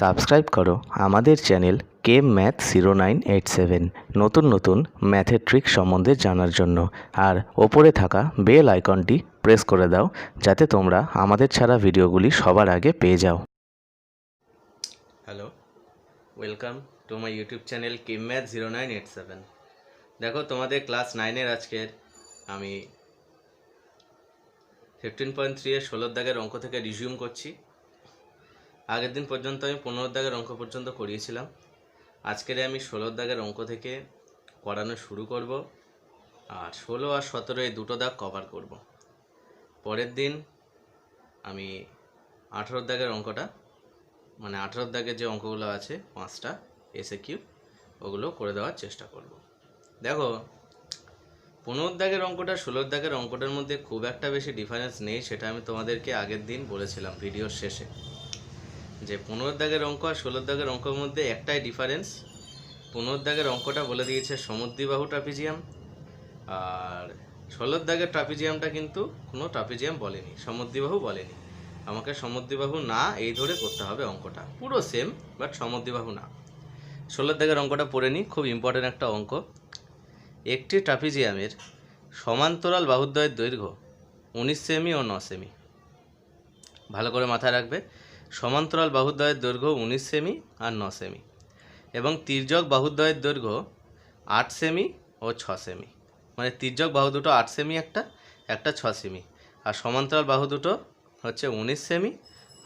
Subscribe করো আমাদের channel কে math 0987 নতুন নতুন ম্যাথের ট্রিক সম্বন্ধে জানার জন্য। আর ওপরে থাকা বেল আইকনটি প্রেস করে দাও যাতে তোমরা আমাদের ছাড়া ভিডিওগুলি সবার আগে পেয়ে যাও। Hello, welcome to my YouTube channel K math 0987। দেখো, তোমাদের ক্লাস 9-এর আজকের আমি 15.3 এর 16 দাগের অঙ্ক থেকে রিজিউম করছি। আগের দিন পর্যন্ত আমি 15 দাগের অঙ্ক পর্যন্ত করিয়েছিলাম। আজকের আমি 16 দাগের অঙ্ক থেকে করানো শুরু করব, আর 16 আর 17 এই দুটো দাগ কভার করব। পরের দিন আমি 18 দাগের অঙ্কটা, মানে 18 দাগের যে অঙ্কগুলো আছে 5টা এসএকিউ, ওগুলো করে দেওয়ার চেষ্টা করব। দেখো, 15 দাগের অঙ্কটা 16 দাগের অঙ্কটার মধ্যে খুব একটা বেশি ডিফারেন্স নেই, সেটা আমি তোমাদেরকে আগের দিন বলেছিলাম ভিডিওর শেষে, যে 15 দাগের অঙ্ক আর 16 দাগের অঙ্কের মধ্যে একটাই ডিফারেন্স। 15 দাগের অঙ্কটা বলে দিয়েছে সমদ্বিবাহু ট্রাপিজিয়াম, আর 16 দাগের ট্রাপিজিয়ামটা কিন্তু কোনো ট্রাপিজিয়াম বলেনি, সমদ্বিবাহু বলেনি। আমাকে সমদ্বিবাহু না এই ধরে করতে হবে অঙ্কটা, পুরো সেম বাট সমদ্বিবাহু না। 16 দাগের অঙ্কটা পড়ে নিই, খুব ইম্পর্টেন্ট একটা অঙ্ক। একটি ট্রাপিজিয়ামের সমান্তরাল বাহুদ্বয়ের দৈর্ঘ্য 19 সেমি ও 9 সেমি। ভালো করে মাথায় রাখবে, সমান্তরাল বাহুদ্বয়ের দৈর্ঘ্য 19 সেমি আর 9 সেমি, এবং তির্যক বাহুদ্বয়ের দৈর্ঘ্য 8 সেমি ও 6 সেমি। মানে তির্যক বাহু দুটো 8 সেমি, একটা 6 সেমি, আর সমান্তরাল বাহু দুটো হচ্ছে 19 সেমি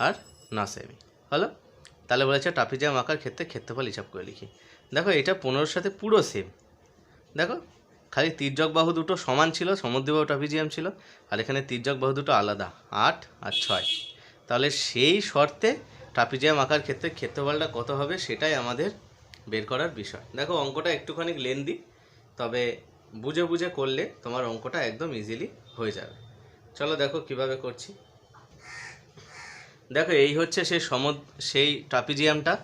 আর 9 সেমি। হলো, তাহলে বলেছে ট্রাপিজিয়াম আঁকার ক্ষেত্রে ক্ষেত্রফল হিসাব করে লিখি। দেখো, এটা 15-র সাথে পুরো সেম। দেখো, খালি তির্যক বাহু দুটো সমান ছিল, সমদ্বিবাহু ট্রাপিজিয়াম ছিল, আর এখানে তির্যক বাহু দুটো আলাদা, 8 আর 6। তাহলে সেই শর্তে ট্রাপিজিয়াম আঁকার ক্ষেত্রে ক্ষেত্রফলটা কত হবে সেটাই আমাদের বের করার বিষয়। দেখো, অঙ্কটা একটুখানি লেন্দি, তবে বুঝে বুঝে করলে তোমার অঙ্কটা একদম ইজিলি হয়ে যাবে। চলো দেখো কিভাবে করছি। দেখো, এই হচ্ছে সেই ট্রাপিজিয়ামটা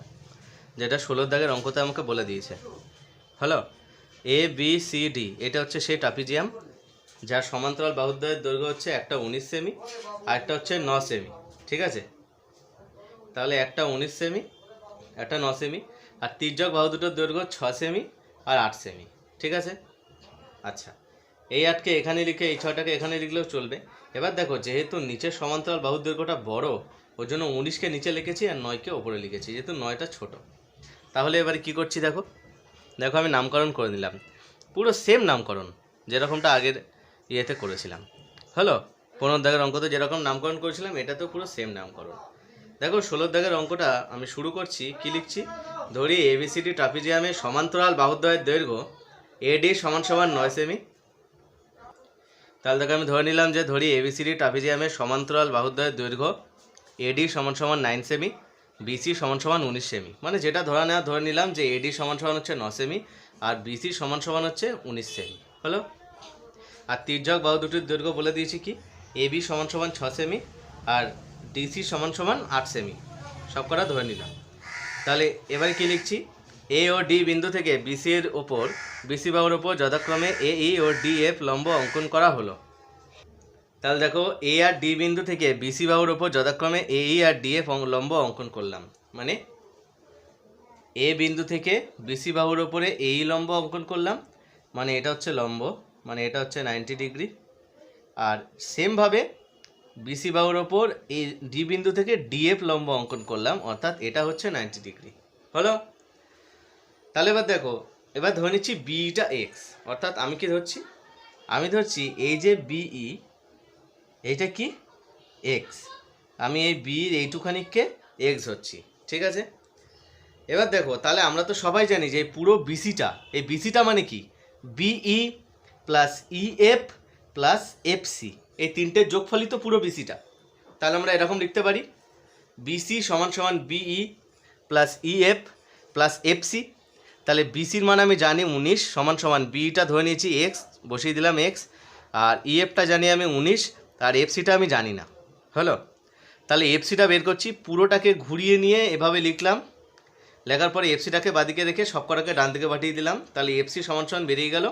যেটা 16 দাগের অঙ্কতে আমাকে বলে দিয়েছে। হলো, এ বি সি ডি, এটা হচ্ছে সেই ট্রাপিজিয়াম যার সমান্তরাল বাহুদ্বয়ের দৈর্ঘ্য হচ্ছে একটা 19 সেমি আর একটা হচ্ছে 9 সেমি। ঠিক আছে, তাহলে একটা 19 সেমি, একটা 9 সেমি, আর তির্যক বাহু দুটোর দৈর্ঘ্য 6 সেমি আর 8 সেমি। ঠিক আছে, আচ্ছা, এই 8কে এখানে লিখে এই 6টাকে এখানে লিখলেও চলবে। এবার দেখো, যেহেতু নিচের সমান্তরাল বাহুর দৈর্ঘ্যটা বড়, ওর জন্য 19কে নিচে লিখেছি আর 9কে ওপরে লিখেছি, যেহেতু 9টা ছোট। তাহলে এবারে কি করছি, দেখো দেখো আমি নামকরণ করে নিলাম, পুরো সেম নামকরণ যেরকমটা আগের ইয়েতে করেছিলাম। হলো, 15 দাগের অঙ্কতে যেরকম নামকরণ করেছিলাম এটাতেও পুরো সেম নামকরণ। দেখো, 16 দাগের অঙ্কটা আমি শুরু করছি, কি লিখছি, ধরি এবিসিডি ট্রাপিজিয়ামের সমান্তরাল বাহুদ্বয়ের দৈর্ঘ্য এডি সমান সমান 9 সেমি। তাহলে দেখো, আমি ধরে নিলাম যে এবিসিডি ট্রাপিজিয়ামের সমান্তরাল বাহুদ্বয়ের দৈর্ঘ্য এডি সমান সমান 9 সেমি, বিসি সমান সমান 19 সেমি। মানে যেটা ধরে নিলাম যে এডি সমান সমান হচ্ছে 9 সেমি আর বিসি সমান সমান হচ্ছে 19 সেমি। হলো, আর তির্যক বাহু দুটির দৈর্ঘ্য বলে দিয়েছি কি, এবি সমান সমান 6 সেমি আর ডিসি সমান সমান 8 সেমি, সব কটা ধরে নিলাম। তাহলে এবারে কি লিখছি, এ ও ডি বিন্দু থেকে বিসি বাহুর ওপর যথাক্রমে এ ই ও ডি এফ লম্ব অঙ্কন করা হলো। তাহলে দেখো, এ আর ডি বিন্দু থেকে বিসি বাহুর ওপর যথাক্রমে এ ই আর ডি এফ লম্ব অঙ্কন করলাম। মানে এ বিন্দু থেকে বিসি বাহুর ওপরে এই লম্ব অঙ্কন করলাম, মানে এটা হচ্ছে লম্ব, মানে এটা হচ্ছে 90 ডিগ্রি। আর সেমভাবে বিসি বাহুর ওপর এই ডি বিন্দু থেকে ডিএফ লম্ব অঙ্কন করলাম, অর্থাৎ এটা হচ্ছে 90 ডিগ্রি। হলো, তাহলে এবার দেখো, এবার ধরে নিচ্ছি বিটা এক্স, অর্থাৎ আমি কি ধরছি, আমি ধরছি এই যে বিই, এইটা কি এক্স, আমি এই বির এইটুখানিকে এক্স ধরছি। ঠিক আছে, এবার দেখো, তাহলে আমরা তো সবাই জানি যে পুরো বিসিটা, এই বিসিটা মানে কি, B E plus E F plus F C, এই তিনটের যোগফলই তো পুরো বিসিটা। তাহলে আমরা এরকম লিখতে পারি, বিসি সমান সমান B E plus E F plus F C. তাহলে বিসির মান আমি জানি 19 সমান সমান, বিটা ধরে নিয়েছি এক্স, বসিয়ে দিলাম এক্স, আর ইএফটা জানি আমি 19, আর এফসিটা আমি জানি না। হলো, তাহলে এফসিটা বের করছি, পুরোটাকে ঘুরিয়ে নিয়ে এভাবে লিখলাম, লেখার পরে এফসিটাকে বাদিকে রেখে সব কটাকে ডান দিকে পাঠিয়ে দিলাম। তাহলে এফসি সমান সমান বেরিয়ে গেল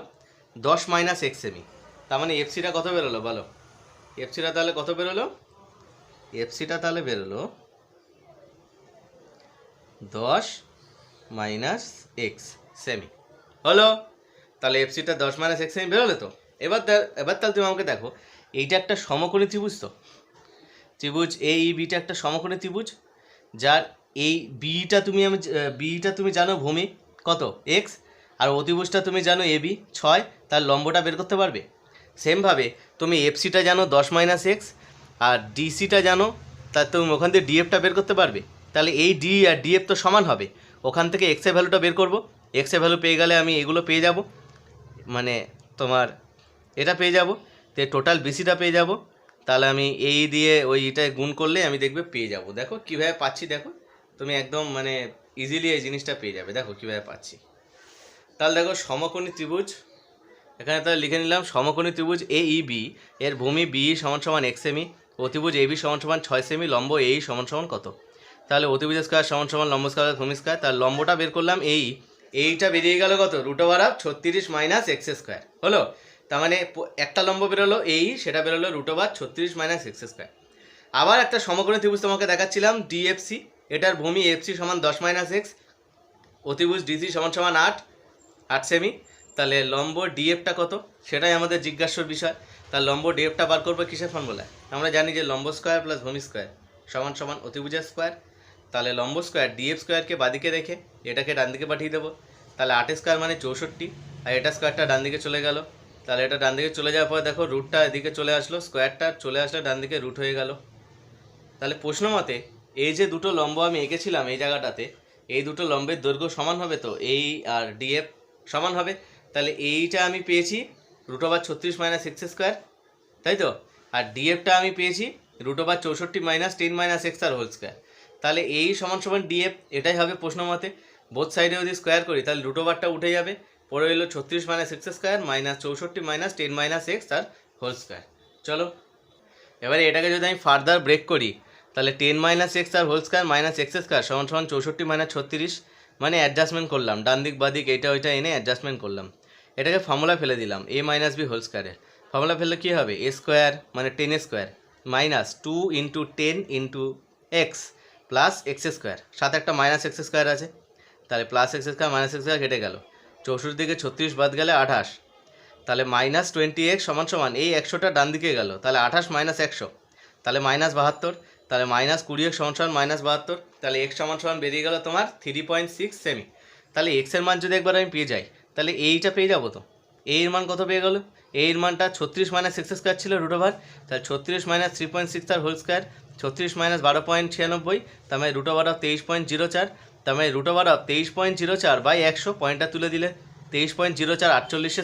10 মাইনাস এক্স সেমি। তার মানে এফসিটা কত বেরোলো বলো, এফসিটা তাহলে কত বেরোলো, এফসিটা তাহলে বেরোলো 10 মাইনাস এক্স সেমি হলো। তাহলে এফসিটা 10 মাইনাস এক্স সেমি বেরোলে তো। এবার তাহলে তুমি আমাকে দেখো, এইটা একটা সমকোণী ত্রিভুজ তো, ত্রিভুজ এ ই বিটা একটা সমকোণী ত্রিভুজ, যার এই বিটা তুমি জানো ভূমি কত এক্স, আর অতিভুজটা তুমি জানো এ বি 6, তার লম্বটা বের করতে পারবে। সেমভাবে তুমি এফসিটা জানো 10 মাইনাস এক্স, আর ডিসিটা জানো, তার তুমি ওখান থেকে ডিএফটা বের করতে পারবে। তাহলে এই ডি আর ডিএফ তো সমান হবে, ওখান থেকে এক্সের ভ্যালুটা বের করব। এক্সের ভ্যালু পেয়ে গেলে আমি এগুলো পেয়ে যাব, মানে তোমার এটা পেয়ে যাব, তো টোটাল বিসিটা পেয়ে যাব। তাহলে আমি এই দিয়ে ওইটায় গুণ করলে আমি দেখবে পেয়ে যাব। দেখো কীভাবে পাচ্ছি, দেখো তুমি একদম মানে ইজিলি এই জিনিসটা পেয়ে যাবে। দেখো কীভাবে পাচ্ছি, তাহলে দেখো সমকোণী ত্রিভুজ, এখানে তাহলে লিখে নিলাম সমকোণী ত্রিভুজ এ ই বি, এর ভূমি বি সমান সমান এক্স সেমি, অতিভুজ এ বি সমান সমান 6 সেমি, লম্ব এই সমান সমান কত। তাহলে অতিভুজ স্কোয়ার সমান সমান লম্ব স্কোয়ার ভূমি স্কোয়ার, তার লম্বটা বের করলাম এইটা বেরিয়ে গেল কত, √36 মাইনাস এক্স স্কোয়ার হলো। তার মানে একটা লম্ব বেরোলো সেটা বেরোলো √36 মাইনাস এক্স স্কোয়ার। আবার একটা সমকোণী ত্রিভুজ তোমাকে দেখাচ্ছিলাম ডিএফসি, এটার ভূমি এফসি সমান 10 মাইনাস এক্স, অতিভুজ ডিসি সমান সমান 8 সেমি। তাহলে লম্ব ডিএফটা কত সেটাই আমাদের জিজ্ঞাসার বিষয়। তার লম্ব ডিএফটা বার করবো কিসের ফর্মুলায়, আমরা জানি যে লম্ব স্কোয়ার প্লাস ভূমি স্কোয়ার সমান সমান অতিভুজের স্কোয়ার। তাহলে লম্ব স্কোয়ার ডিএফ স্কোয়ারকে বাদিকে রেখে এটাকে ডান দিকে পাঠিয়ে দেবো। তাহলে 8 স্কোয়ার মানে 64, আর এটা স্কোয়ারটা ডান দিকে চলে গেল। তাহলে এটা ডান দিকে চলে যাওয়ার পর দেখো রুটটা এদিকে চলে আসলো, স্কোয়ারটা চলে আসলে ডান দিকে রুট হয়ে গেল। তাহলে প্রশ্ন মতে এই যে দুটো লম্ব আমি এঁকেছিলাম এই জায়গাটাতে, এই দুটো লম্বের দৈর্ঘ্য সমান হবে তো, এই আর ডিএফ সমান হবে। তাহলে এইটা আমি পেয়েছি √36 মাইনাস এক্স স্কোয়ার, তাই তো, আর ডিএফটা আমি পেয়েছি √64 মাইনাস 10 মাইনাস এক্স আর হোল স্কোয়ার। তাহলে এই সমান সমান ডিএফ, এটাই হবে প্রশ্ন মতে। বোথ সাইডে যদি স্কোয়ার করি তাহলে √টা উঠে যাবে, পড়ে এলো 36 minus x square minus 64 minus 10 minus x আর হোল স্কোয়ার। চলো এবারে এটাকে যদি আমি ফার্দার ব্রেক করি, তাহলে 10 মাইনাস এক্স আর whole square minus x square সমান সমান 64 মাইনাস 36, মানে অ্যাডজাস্টমেন্ট করলাম, ডান দিক বাদিক এটা ওইটা এনে অ্যাডজাস্টমেন্ট করলাম। এটাকে ফর্মুলা ফেলে দিলাম এ মাইনাস বি হোল স্কোয়ারের। ফর্মুলা ফেললে কী হবে, এ স্কোয়ার মানে 10 square minus 2 into 10 into x plus x square, সাথে একটা মাইনাস এক্স স্কোয়ার আছে, তাহলে plus x square minus x square কেটে গেল, 64 থেকে 36 বাদ গেলে 28, তাহলে মাইনাস 20x সমান সমান এই 100টা ডান দিকে গেল, তাহলে 28 মাইনাস 100, তাহলে মাইনাস 72, তাহলে মাইনাস 20x সমান সমান মাইনাস 72, তাহলে x সমান সমান বেরিয়ে গেল তোমার 3.6 সেমি। তাহলে x এর মান যদি একবার আমি পেয়ে যাই তাহলে এইটা পেয়ে যাবো তো। এর মান কত পেয়ে গেল, এর মানটা 36 মাইনাস এক্স স্কোয়ার ছিল √, তাহলে 36 মাইনাস 3.6 তার হোল স্কোয়ার, 36 মাইনাস 12.96, তার মানে √23.04, তার মানে √23.04 বাই 100, পয়েন্টটা তুলে দিলে 23.04, 48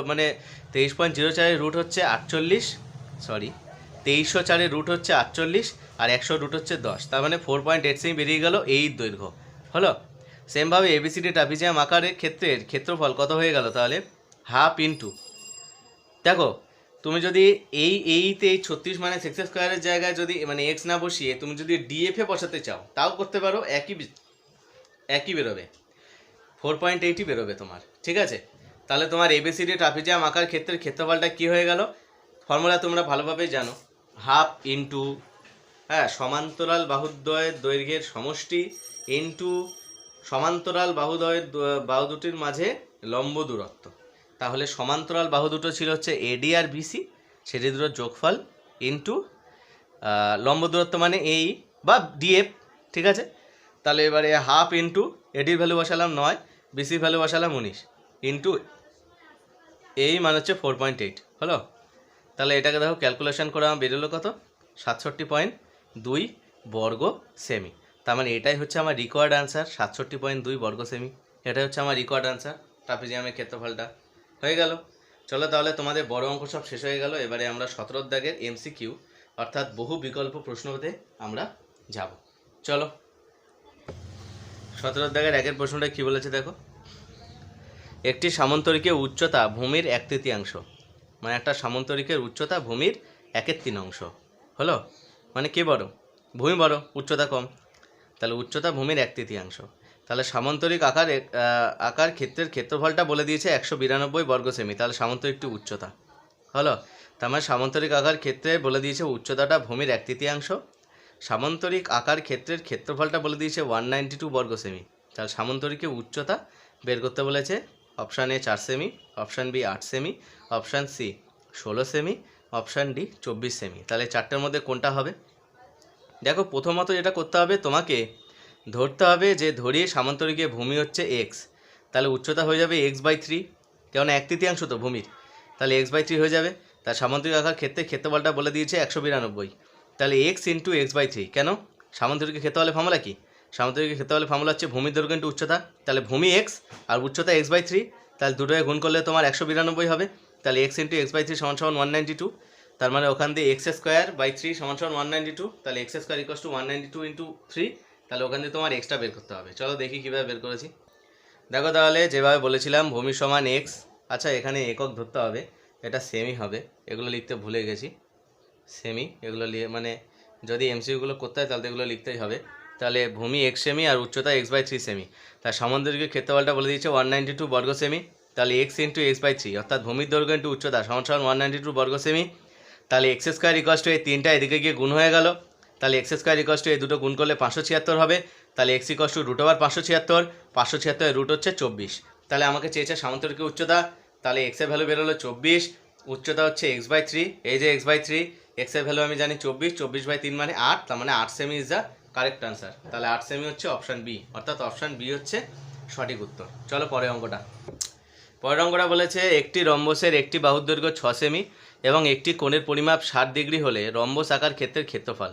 মানে 23.04 রুট হচ্ছে 48, সরি 2304 রুট হচ্ছে 48, আর 100 রুট হচ্ছে 10, তার মানে 4.8 সেমি বেরিয়ে গেল এই দৈর্ঘ্য হলো। সেমভাবে এবিসিডি ট্রাপিজিয়াম আকারের ক্ষেত্রফল কত হয়ে গেল, তাহলে হাফ ইন্টু, দেখো তুমি যদি এইতে 36 মাইনাস এক্স স্কোয়ারের জায়গায় যদি মানে এক্স না বসিয়ে তুমি যদি ডিএফে বসাতে চাও তাও করতে পারো, একই বেরোবে, 4.8 বেরোবে তোমার, ঠিক আছে। তাহলে তোমার এবিসিডি ট্রাপিজিয়াম আকার ক্ষেত্রের ক্ষেত্রফলটা কী হয়ে গেল, ফর্মুলা তোমরা ভালোভাবে জানো, হাফ ইন্টু সমান্তরাল বাহুদ্বয়ের দৈর্ঘ্যের সমষ্টি ইন্টু সমান্তরাল বাহু দুটির মাঝে লম্ব দূরত্ব। তাহলে সমান্তরাল বাহু দুটো ছিল হচ্ছে এডি আর বিসি, সেটি দুটোর যোগফল ইন্টু লম্ব দূরত্ব মানে এই বা ডিএফ, ঠিক আছে। তাহলে এবারে হাফ ইন্টু এডির ভ্যালু বসালাম 9, বিসির ভ্যালু বসালাম 19, ইন্টু এই মান হচ্ছে 4.8 হলো। তাহলে এটাকে দেখো ক্যালকুলেশন করে আমার বেরোলো কত, 67.2 বর্গ সেমি। তার মানে এটাই হচ্ছে আমার রিকোয়ার্ড আনসার, 67.2 বর্গ সেমি, এটাই হচ্ছে আমার রিকোয়ার্ড আনসার ট্রাপিজিয়ামের ক্ষেত্রফলটা হয়ে গেল। চলো তাহলে তোমাদের বড় অঙ্ক সব শেষ হয়ে গেল, এবারে আমরা 17 দাগের এমসিকিউ অর্থাৎ বহু বিকল্প প্রশ্নতে আমরা যাব। চলো 17 দাগের একের প্রশ্নটা কী বলেছে দেখো, একটি সামন্তরিকের উচ্চতা ভূমির 1/3, মানে একটা সামন্তরিকের উচ্চতা ভূমির 1/3 হলো, মানে কে বড়, ভূমি বড় উচ্চতা কম, তাহলে উচ্চতা ভূমির 1/3। তাহলে সামন্তরিক আকার ক্ষেত্রের ক্ষেত্রফলটা বলে দিয়েছে 192 বর্গ সেমি, তাহলে সামন্তরিকটি উচ্চতা হলো। তার মানে সামন্তরিক আকার ক্ষেত্রে বলে দিয়েছে উচ্চতাটা ভূমির 1/3, সামান্তরিক আকার ক্ষেত্রের ক্ষেত্রফলটা বলে দিয়েছে 192 বর্গ সেমি। তাহলে সামান্তরিকের উচ্চতা বের করতে বলেছে। অপশান এ 4 সেমি, অপশান বি 8 সেমি, অপশান সি 16 সেমি, অপশান ডি 24 সেমি। তাহলে চারটের মধ্যে কোনটা হবে? দেখো প্রথমত যেটা করতে হবে, তোমাকে ধরতে হবে যে ধরি সামান্তরিকের ভূমি হচ্ছে এক্স, তাহলে উচ্চতা হয়ে যাবে x/3, কেননা 1/3 তো ভূমির, তাহলে x/3 হয়ে যাবে। তার সামান্তরিক আকার ক্ষেত্রে ক্ষেত্রফলটা বলে দিয়েছে 192, তাহলে x × x/3। কেন? সামান্তরিকের ক্ষেত্রফলের ফর্মুলা কি? সামান্তরিকের ক্ষেত্রফলের ফর্মুলা হচ্ছে ভূমির দৈর্ঘ্য ইন্টু উচ্চতা, তাহলে ভূমি x আর উচ্চতা x/3, তাহলে দুটোকে গুণ করলে তোমার 192 হবে। তাহলে x × x/3 = 192, তার মানে ওখান দিয়ে x²/3 = 192, তাহলে x² = 192 × 3, তাহলে ওখান দিয়ে তোমার এক্সটা বের করতে হবে। চলো দেখি কীভাবে বের করেছি। দেখো তাহলে যেভাবে বলেছিলাম ভূমি সমান এক্স, আচ্ছা এখানে একক ধরতে হবে, এটা সেমি হবে, এগুলো লিখতে ভুলে গেছি, সেমি এগুলো মানে যদি এমসিকিউগুলো করতে হয় তাহলে এগুলো লিখতেই হবে। তাহলে ভূমি x সেমি আর উচ্চতা x/3 সেমি, তার সামান্তরিকের ক্ষেত্রফলটা বলে দিয়েছে 192 বর্গ সেমি, তাহলে x × x/3 অর্থাৎ ভূমির দৈর্ঘ্য ইন্টু উচ্চতা সমান 192 বর্গ সেমি। তাহলে x² = এই তিনটা এদিকে গিয়ে গুণ হয়ে গেল, তাহলে x² = এই দুটো গুণ করলে 576 হবে, তাহলে x = √576, 576 এর রুট হচ্ছে 24। তাহলে আমাকে চেয়েছে সামান্তরিকের উচ্চতা, তাহলে x এর ভ্যালু বেরোলো 24, উচ্চতা হচ্ছে x/3, এই যে x/3, x এর ভ্যালু আমি জানি 24, 24/3 মানে 8, তার মানে 8 semi is the correct answer. তাহলে 8 সেমি হচ্ছে অপশান বি, অর্থাৎ অপশান বি হচ্ছে সঠিক উত্তর। চলো পরের অঙ্কটা বলেছে একটি রম্বসের একটি বাহুর দৈর্ঘ্য 6 সেমি এবং একটি কোণের পরিমাপ 60 ডিগ্রি হলে রম্বস আকার ক্ষেত্রের ক্ষেত্রফল।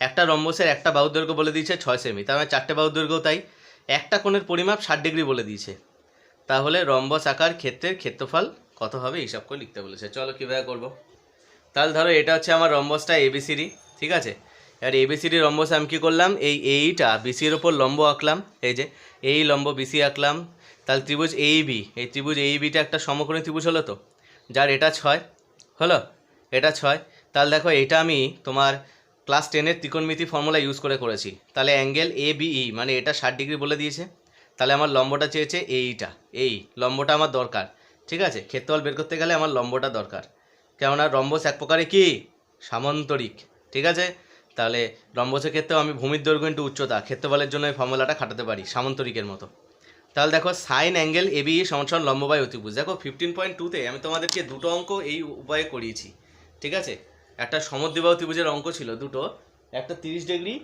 একটা রম্বসের একটা বাহুর দৈর্ঘ্য বলে দিয়েছে 6 সেমি, তার মানে চারটে বাহুর দৈর্ঘ্য তাই, একটা কোণের পরিমাপ 60 ডিগ্রি বলে দিয়েছে, তাহলে রম্বস আকার ক্ষেত্রের ক্ষেত্রফল কত হবে হিসাব করে লিখতে বলেছে। চলো কীভাবে করবো। তাহলে ধরো এটা হচ্ছে আমার রম্বসটা এবিসিডি, ঠিক আছে। এবার এবিসিডি রম্বসে আমি কী করলাম, এইটা বিসির ওপর লম্ব আঁকলাম, এই যে এই লম্ব বিসি আঁকলাম। তাহলে ত্রিভুজ এইবি, এই ত্রিভুজ এইবিটা একটা সমকোণী ত্রিভুজ হলো তো, যার এটা 6 হলো, এটা 6। তাহলে দেখো এটা আমি তোমার ক্লাস 10-এর ত্রিকোণমিতি ফর্মুলা ইউজ করেছি। তাহলে অ্যাঙ্গেল ABE মানে এটা 60 ডিগ্রি বলে দিয়েছে, তাহলে আমার লম্বটা চেয়েছে এইটা, এই লম্বটা আমার দরকার, ঠিক আছে। ক্ষেত্রফল বের করতে গেলে আমার লম্বটা দরকার, কেননা রম্বস এক প্রকারে কি সামান্তরিক, ঠিক আছে। তাহলে রম্বসের ক্ষেত্রেও আমি ভূমির দৈর্ঘ্য ইন্টু উচ্চতা ক্ষেত্রফলের জন্য এই ফর্মুলাটা খাটাতে পারি সামান্তরিকের মতো। তাহলে দেখো সাইন অ্যাঙ্গেল ABE = লম্ব বাই অতিভুজ। দেখো 15.2-তে আমি তোমাদেরকে দুটো অঙ্ক এই উপায়ে করিয়েছি, ঠিক আছে। একটা সমদ্বিবাহু ত্রিভুজের অঙ্ক ছিল দুটো, একটা 30 ডিগ্রি,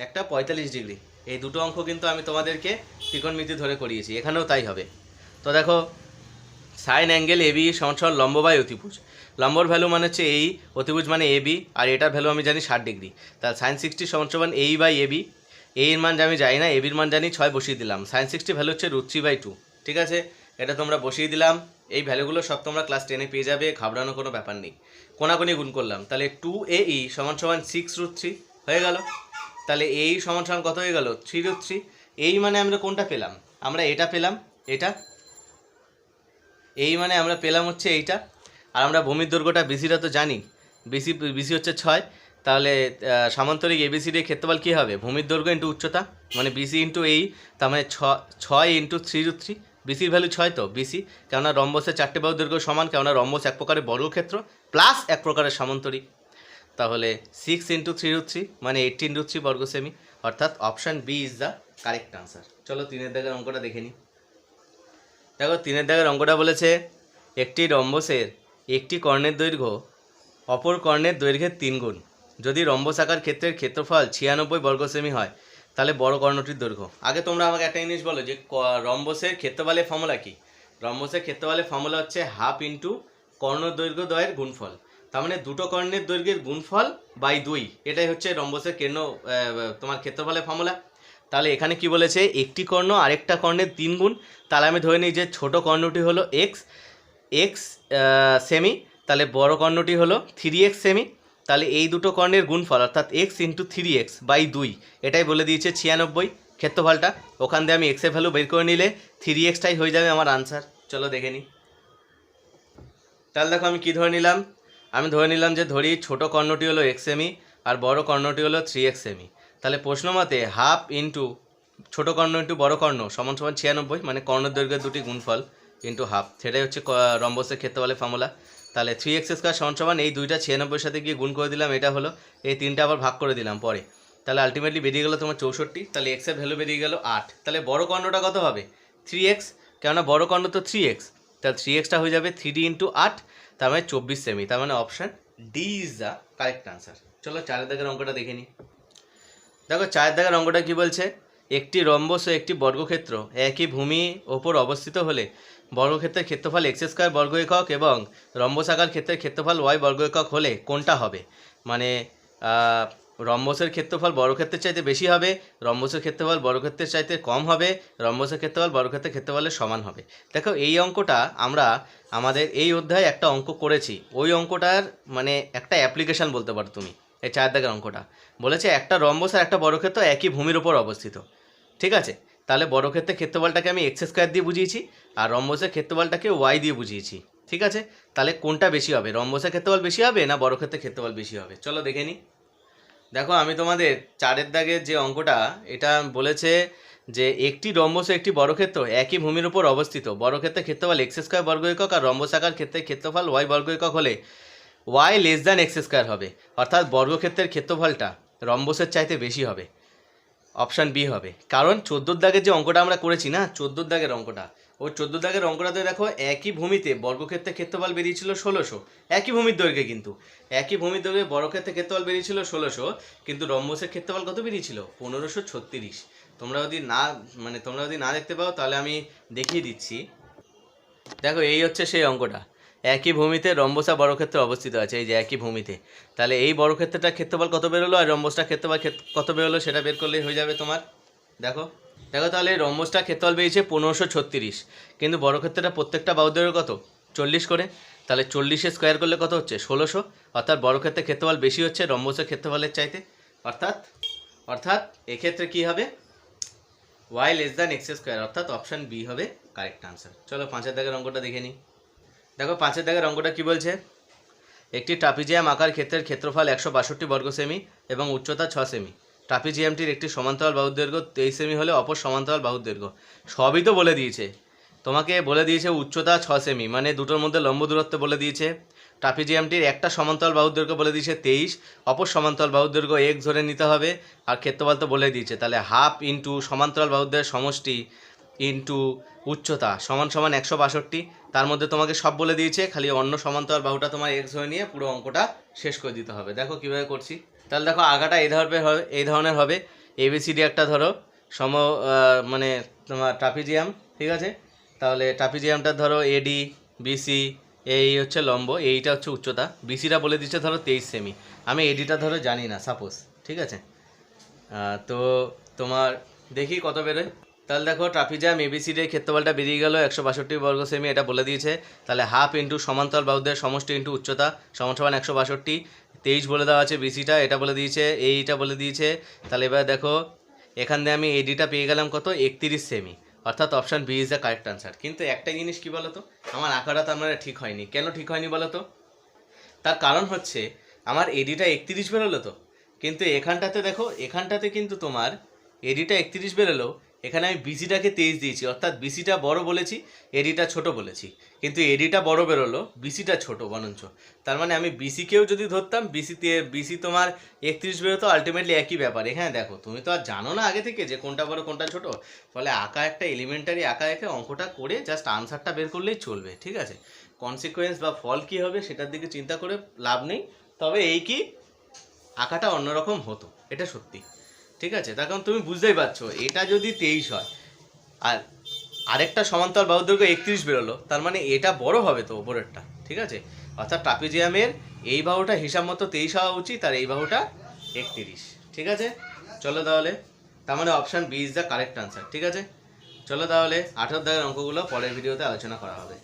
একটা 45 ডিগ্রি। এই দুটো অঙ্ক কিন্তু আমি তোমাদেরকে ত্রিকোণমিতি ধরে করিয়েছি, এখানেও তাই হবে। তো দেখো সাইন অ্যাঙ্গেল ABE = লম্ব বাই অতিভুজ। লম্বর ভ্যালু মানে হচ্ছে এই, অতিভুজ মানে AB, আর এটার ভ্যালু আমি জানি 60 ডিগ্রি। তাহলে সাইন 60 = AE/AB, এর মান আমি জানি না, এবির মান জানি 6 বসিয়ে দিলাম। সাইন 60 ভ্যালু হচ্ছে √3/2, ঠিক আছে। এটা তোমরা বসিয়ে দিলাম, এই ভ্যালুগুলো সব তোমরা ক্লাস 10-এ পেয়ে যাবে, ঘাবড়ানোর কোনো ব্যাপার নেই। কোনাকুনি গুণ করলাম, তাহলে 2AE = 6√3 হয়ে গেল। তাহলে এই সমান কত হয়ে গেল 3√3। এই মানে আমরা কোনটা পেলাম, আমরা এটা পেলাম, এটা এই মানে আমরা পেলাম হচ্ছে এইটা। আর আমরা ভূমির দৈর্ঘ্যটা বিসিটা তো জানি, বিসি হচ্ছে 6, তাহলে সামান্তরিক ABCD ক্ষেত্রফল কী হবে, ভূমির দৈর্ঘ্য ইন্টু উচ্চতা মানে BC ইন্টু এই, তার মানে 6 × 3√3। বিসির ভ্যালু 6 তো বিসি, কেননা রম্বসের চারটে বাহুর দৈর্ঘ্য সমান, কেননা রম্বস এক প্রকারের বর্গক্ষেত্র প্লাস এক প্রকারের সামান্তরিক। তাহলে 6 × 3√3 মানে 18√3 বর্গ সেমি, অর্থাৎ option B is the correct answer. চলো 3-এর দাগের অঙ্কটা দেখে নিই। দেখো 3-এর দাগের অঙ্কটা বলেছে একটি রম্বসের একটি কর্ণের দৈর্ঘ্য অপর কর্ণের দৈর্ঘ্যের 3 গুণ। যদি রম্বস আকার ক্ষেত্রের ক্ষেত্রফল 96 বর্গ সেমি হয়, তাহলে বড় কর্ণটির দৈর্ঘ্য। আগে তোমরা আমাকে একটা জিনিস বলো যে রম্বসের ক্ষেত্রফলের ফর্মুলা কি। রম্বসের ক্ষেত্রফলের ফর্মুলা হচ্ছে হাফ ইন্টু কর্ণ দৈর্ঘ্য দ্বয়ের গুণফল, তার মানে দুটো কর্ণের দৈর্ঘ্যের গুণফল বাই 2, এটাই হচ্ছে রম্বসের তোমার ক্ষেত্রফলের ফর্মুলা। তাহলে এখানে কি বলেছে, একটি কর্ণ আরেকটা কর্ণের 3 গুণ। তাহলে আমি ধরে নিই যে ছোট কর্ণটি হলো x সেমি, তাহলে বড় কর্ণটি হলো 3x সেমি। তাহলে এই দুটো কর্ণের গুণফল অর্থাৎ x × 3x/2, এটাই বলে দিয়েছে 96 ক্ষেত্রফলটা। ওখান দিয়ে আমি x এর ভ্যালু বের করে নিলে 3xটাই হয়ে যাবে আমার আনসার। চলো দেখে নিই। তাহলে দেখো আমি কি ধরে নিলাম, আমি ধরে নিলাম যে ধরি ছোট কর্ণটি হলো x সেমি আর বড় কর্ণটি হলো 3x সেমি। তাহলে প্রশ্ন মতে হাফ ইন্টু ছোট কর্ণ ইন্টু বড় কর্ণ সমান 96, মানে কর্ণের দৈর্ঘ্যের দুটি গুণফল ইন্টু হাফ, সেটাই হচ্ছে রম্বসের ক্ষেত্রফলের ফর্মুলা। তাহলে 3x² সমান এই দুইটা 96-এর সাথে গিয়ে গুণ করে দিলাম, এটা হলো এই 3টা আবার ভাগ করে দিলাম পরে। তাহলে আলটিমেটলি বেরিয়ে গেলো তোমার 64, তাহলে এক্সের ভ্যালু বেরিয়ে গেল 8। তাহলে বড় কর্ণটা কত হবে 3x, কেননা বড় কর্ণ তো 3x, তাহলে 3xটা হয়ে যাবে 3d ইন্টু 8, তার মানে 24 সেমি। তার মানে option D is the correct answer. চলো 4 দাগের অঙ্কটা দেখে নিই। দেখো 4 দাগের অঙ্কটা কি বলছে, একটি রম্বস ও একটি বর্গক্ষেত্র একই ভূমি ওপর অবস্থিত হলে বর্গক্ষেত্রের ক্ষেত্রফল এক্স স্কোয়ার বর্গ একক এবং রম্বসাকার ক্ষেত্রের ক্ষেত্রফল ওয়াই বর্গ একক হলে কোনটা হবে? মানে রম্বসের ক্ষেত্রফল বর্গক্ষেত্রের চাইতে বেশি হবে, রম্বসের ক্ষেত্রফল বর্গক্ষেত্রের চাইতে কম হবে, রম্বসের ক্ষেত্রফল বর্গক্ষেত্রের ক্ষেত্রফলের সমান হবে। দেখো এই অঙ্কটা আমরা আমাদের এই অধ্যায়ে একটা অঙ্ক করেছি, ওই অঙ্কটার মানে একটা অ্যাপ্লিকেশান বলতে পারো তুমি। এই 4 দাগের অঙ্কটা বলেছে একটা রম্বস আর একটা বর্গক্ষেত্র একই ভূমির ওপর অবস্থিত, ঠিক আছে? তাহলে বর্গক্ষেত্রের ক্ষেত্রফলটাকে আমি এক্স স্কোয়ার দিয়ে বুঝিয়েছি আর রম্বসের ক্ষেত্রফলটাকে ওয়াই দিয়ে বুঝিয়েছি, ঠিক আছে? তাহলে কোনটা বেশি হবে, রম্বসের ক্ষেত্রফল বেশি হবে না বর্গক্ষেত্রের ক্ষেত্রফল বেশি হবে? চলো দেখে নিই। দেখো আমি তোমাদের 4 দাগের যে অঙ্কটা এটা বলেছে যে একটি রম্বস ও একটি বর্গক্ষেত্র একই ভূমির উপর অবস্থিত, বর্গক্ষেত্রের ক্ষেত্রফল এক্স স্কোয়ার বর্গ একক আর রম্বসাকার ক্ষেত্রের ক্ষেত্রফল ওয়াই বর্গ একক হলে Y less than X square হবে, অর্থাৎ বর্গক্ষেত্রের ক্ষেত্রফলটা রম্বসের চাইতে বেশি হবে। অপশান বি হবে, কারণ 14 দাগের যে অঙ্কটা আমরা করেছি না, 14 দাগের অঙ্কটা, ওই 14 দাগের অঙ্কটাতে দেখো একই ভূমিতে বর্গক্ষেত্রের ক্ষেত্রফল বেরিয়েছিল 1600, একই ভূমির দৈর্ঘ্যে, কিন্তু একই ভূমির দৈর্ঘ্যে বর্গক্ষেত্রের ক্ষেত্রফল বেরিয়েছিল 1600, কিন্তু রম্বসের ক্ষেত্রফল কত বেরিয়েছিল 1536। তোমরা যদি না দেখতে পাও তাহলে আমি দেখিয়ে দিচ্ছি। দেখো এই হচ্ছে সেই অঙ্কটা, একই ভূমিতে রম্বসা বর্গক্ষেত্র অবস্থিত আছে, এই যে একই ভূমিতে। তাহলে এই বর্গক্ষেত্রটার ক্ষেত্রফল কত বেরোলো আর রম্বসটার ক্ষেত্রফল কত বেরোলো সেটা বের করলেই হয়ে যাবে তোমার। দেখো তাহলে রম্বসটার ক্ষেত্রফল বেরিয়েছে 1536, কিন্তু বর্গক্ষেত্রটা প্রত্যেকটা বাহুদৈর্ঘ্য কত 40 করে, তাহলে 40 স্কোয়ার করলে কত হচ্ছে 1600, অর্থাৎ বর্গক্ষেত্রের ক্ষেত্রফল বেশি হচ্ছে রম্বসের ক্ষেত্রফলের চাইতে, অর্থাৎ এক্ষেত্রে কি হবে Y less than X square, অর্থাৎ অপশান বি হবে কারেক্ট আনসার। চলো 5 দাগের অঙ্কটা দেখে নিই। দেখো 5 দাগের অঙ্কটা কি বলছে, একটি ট্রাপিজিয়াম আকার ক্ষেত্রের ক্ষেত্রফল 162 বর্গ সেমি এবং উচ্চতা 6 সেমি। ট্রাপিজিয়ামটির একটি সমান্তরাল বাহুর দৈর্ঘ্য 23 সেমি হলে অপর সমান্তরাল বাহুর দৈর্ঘ্য, সবই তো বলে দিয়েছে তোমাকে, বলে দিয়েছে উচ্চতা 6 সেমি, মানে দুটোর মধ্যে লম্ব দূরত্ব বলে দিয়েছে। ট্রাপিজিয়ামটির একটা সমান্তরাল বাহুর দৈর্ঘ্য বলে দিয়েছে 23, অপর সমান্তরাল বাহুর দৈর্ঘ্য এক ধরে নিতে হবে, আর ক্ষেত্রফল তো বলে দিয়েছে, তাহলে হাফ ইন্টু সমান্তরাল বাহুদের সমষ্টি ইন্টু উচ্চতা সমান সমান 162। তার মধ্যে তোমাকে সব বলে দিয়েছে, খালি অন্য সমান্তরাল বাহুটা তোমার এক্স হয়ে নিয়ে পুরো অঙ্কটা শেষ করে দিতে হবে। দেখো কীভাবে করছি, তাহলে দেখো আগাটা এই ধরনের হবে, এবিসিডি একটা ধরো মানে তোমার ট্রাপিজিয়াম, ঠিক আছে? তাহলে ট্রাপিজিয়ামটা ধরো এডি বিসি, এই হচ্ছে লম্ব, এইটা হচ্ছে উচ্চতা, বিসিটা বলে দিচ্ছে ধরো 23 সেমি, আমি এডিটা ধরো জানি না সাপোজ, ঠিক আছে? তো তোমার দেখি কত বেরোয়। তাহলে দেখো ট্রাপিজিয়াম এবিসিডির ক্ষেত্রফলটা বেরিয়ে গেল 162 বর্গ সেমি, এটা বলে দিয়েছে। তাহলে হাফ ইন্টু সমান্তরাল বাহুদের সমষ্টি ইন্টু উচ্চতা সমান সমান 162, 23 বলে দেওয়া আছে বিসিটা, এটা বলে দিয়েছে, এইটা বলে দিয়েছে। তাহলে এবার দেখো এখান থেকে আমি এডিটা পেয়ে গেলাম কত 31 সেমি, অর্থাৎ option B is the correct answer. কিন্তু একটা জিনিস কি বলো তো, আমার আঁকাটা তো আমার ঠিক হয়নি, কেন ঠিক হয়নি বলো তো? তার কারণ হচ্ছে আমার এডিটা 31 বেরোলো তো, কিন্তু এখানটাতে দেখো, এখানটাতে কিন্তু তোমার এডিটা 31 বেরোলো, এখানে আমি বিসিটাকে 23 দিয়েছি, অর্থাৎ বিসিটা বড় বলেছি, এডিটা ছোট বলেছি, কিন্তু এডিটা বড় বেরোলো, বিসিটা ছোট বরঞ্চ। তার মানে আমি বিসিকেও যদি ধরতাম, বিসি তোমার 31 বেরোতো, আলটিমেটলি একই ব্যাপার। এখানে দেখো তুমি তো আর জানো না আগে থেকে যে কোনটা বড় কোনটা ছোট, ফলে আঁকা একটা এলিমেন্টারি আঁকা একে অঙ্কটা করে জাস্ট আনসারটা বের করলেই চলবে, ঠিক আছে? কনসিকোয়েন্স বা ফল কী হবে সেটার দিকে চিন্তা করে লাভ নেই, তবে এই কি আঁকাটা অন্যরকম হতো, এটা সত্যি, ঠিক আছে? তার কারণ তুমি বুঝতেই পারছো, এটা যদি 23 হয় আর আরেকটা সমান্তরাল বাহুর দৈর্ঘ্য 31 বেরোলো, তার মানে এটা বড় হবে তো ওপরেরটা, ঠিক আছে? অর্থাৎ ট্রাপিজিয়ামের এই বাহুটা হিসাব মতো 23 হওয়া উচিত আর এই বাহুটা 31, ঠিক আছে? চলো তাহলে, তার মানে option B is the correct answer, ঠিক আছে? চলো তাহলে 18 দাগের অঙ্কগুলো পরের ভিডিওতে আলোচনা করা হবে।